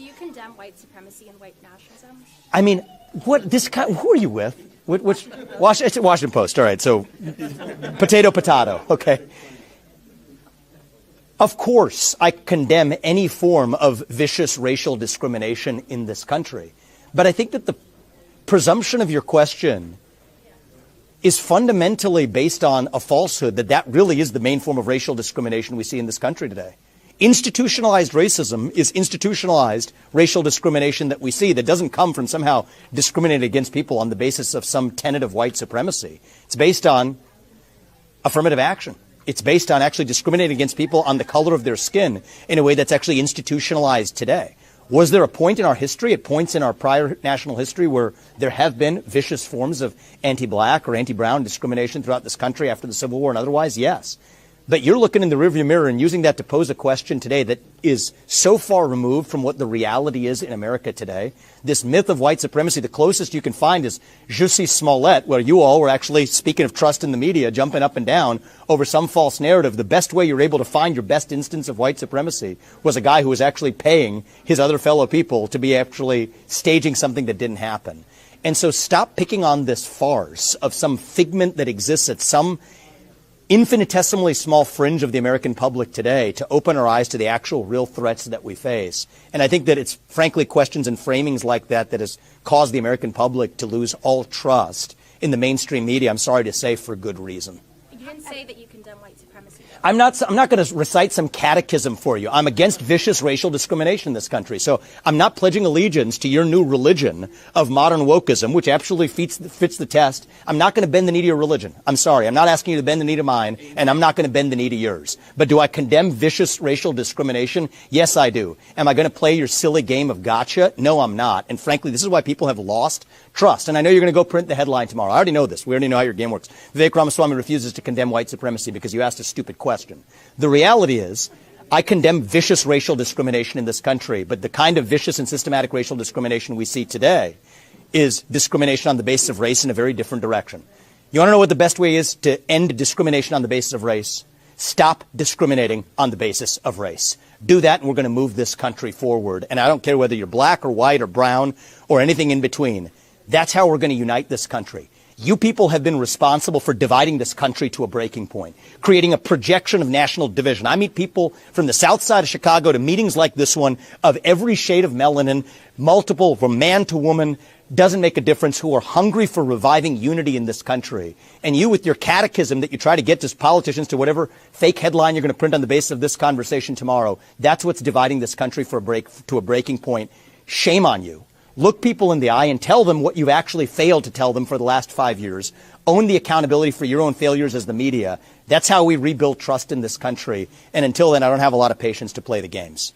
Do you condemn white supremacy and white nationalism? I mean, who are you with? It's Washington Post. All right, so potato, okay. Of course, I condemn any form of vicious racial discrimination in this country. But I think that the presumption of your question is fundamentally based on a falsehood that really is the main form of racial discrimination we see in this country today. Institutionalized racism is institutionalized racial discrimination that we see that doesn't come from somehow discriminating against people on the basis of some tenet of white supremacy. It's based on affirmative action. It's based on actually discriminating against people on the color of their skin in a way that's actually institutionalized today. Was there a point in our history, at points in our prior national history, where there have been vicious forms of anti-black or anti-brown discrimination throughout this country after the Civil War and otherwise? Yes. But you're looking in the rearview mirror and using that to pose a question today that is so far removed from what the reality is in America today. This myth of white supremacy, the closest you can find is Jussie Smollett, where you all were actually, speaking of trust in the media, jumping up and down over some false narrative. The best way you're able to find your best instance of white supremacy was a guy who was actually paying his other fellow people to be actually staging something that didn't happen. And so stop picking on this farce of some figment that exists at some infinitesimally small fringe of the American public today to open our eyes to the actual real threats that we face. And I think that it's frankly questions and framings like that has caused the American public to lose all trust in the mainstream media, I'm sorry to say, for good reason. You didn't say that you condemn white supremacy. I'm not going to recite some catechism for you. I'm against vicious racial discrimination in this country. So I'm not pledging allegiance to your new religion of modern wokeism, which absolutely fits the test. I'm not going to bend the knee to your religion. I'm sorry. I'm not asking you to bend the knee to mine, and I'm not going to bend the knee to yours. But do I condemn vicious racial discrimination? Yes, I do. Am I going to play your silly game of gotcha? No, I'm not. And frankly, this is why people have lost trust. And I know you're going to go print the headline tomorrow. I already know this. We already know how your game works. Vivek Ramaswamy refuses to condemn white supremacy because you asked a stupid question. The reality is, I condemn vicious racial discrimination in this country, but the kind of vicious and systematic racial discrimination we see today is discrimination on the basis of race in a very different direction. You want to know what the best way is to end discrimination on the basis of race? Stop discriminating on the basis of race. Do that, and we're going to move this country forward. And I don't care whether you're black or white or brown or anything in between. That's how we're going to unite this country. You people have been responsible for dividing this country to a breaking point, creating a projection of national division. I meet people from the south side of Chicago to meetings like this one of every shade of melanin, multiple, from man to woman, doesn't make a difference, who are hungry for reviving unity in this country. And you, with your catechism that you try to get to politicians to whatever fake headline you're going to print on the basis of this conversation tomorrow, that's what's dividing this country to a breaking point. Shame on you. Look people in the eye and tell them what you've actually failed to tell them for the last 5 years. Own the accountability for your own failures as the media. That's how we rebuild trust in this country. And until then, I don't have a lot of patience to play the games.